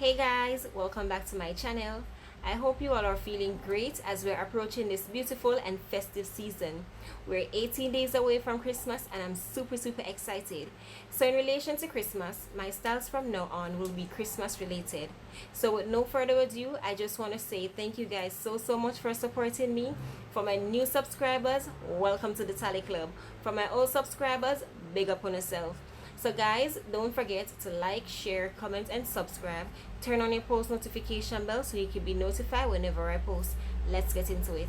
Hey guys, welcome back to my channel. I hope you all are feeling great as we're approaching this beautiful and festive season. We're 18 days away from Christmas and I'm super excited. So in relation to Christmas, my styles from now on will be Christmas related. So with no further ado, I just want to say thank you guys so much for supporting me. For my new subscribers, welcome to the Talie Club. For my old subscribers, big up on yourself. So guys, don't forget to like, share, comment and subscribe. Turn on your post notification bell so you can be notified whenever I post. Let's get into it.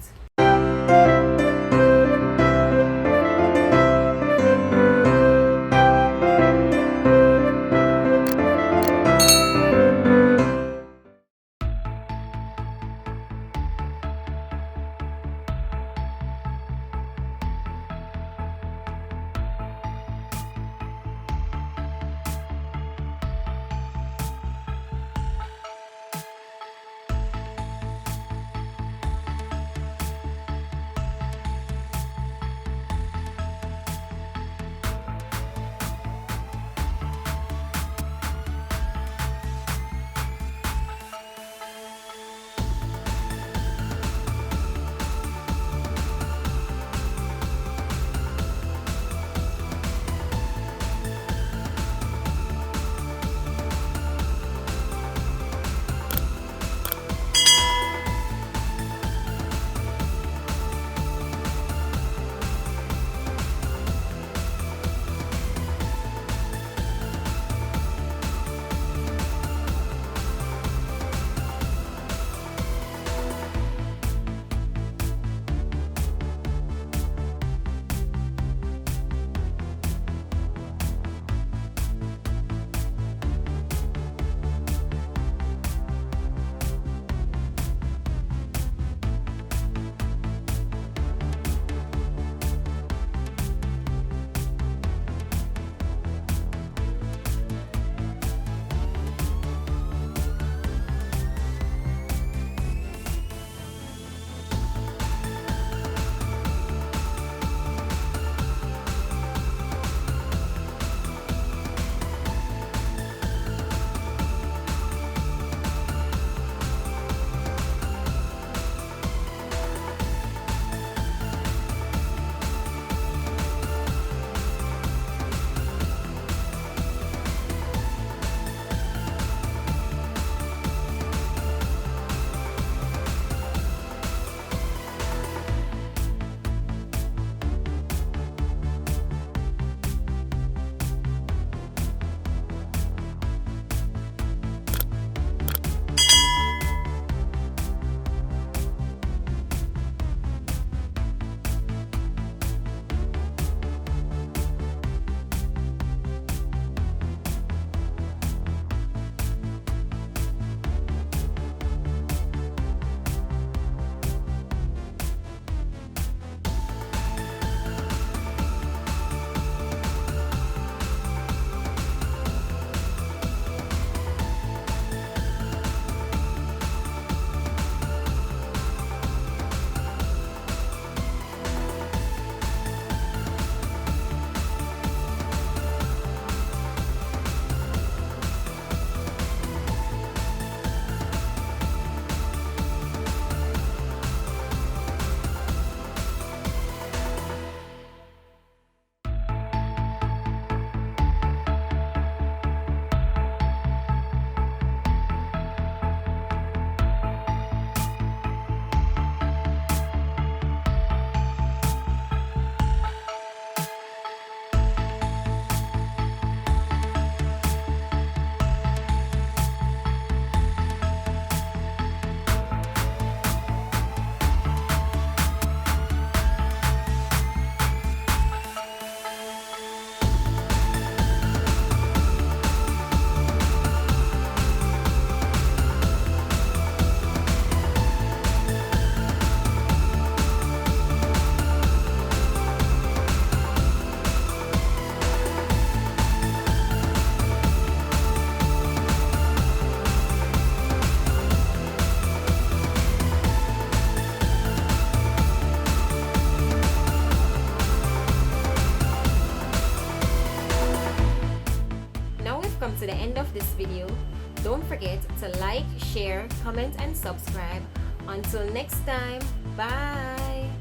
Don't forget to like, share, comment, and subscribe. Until next time, bye!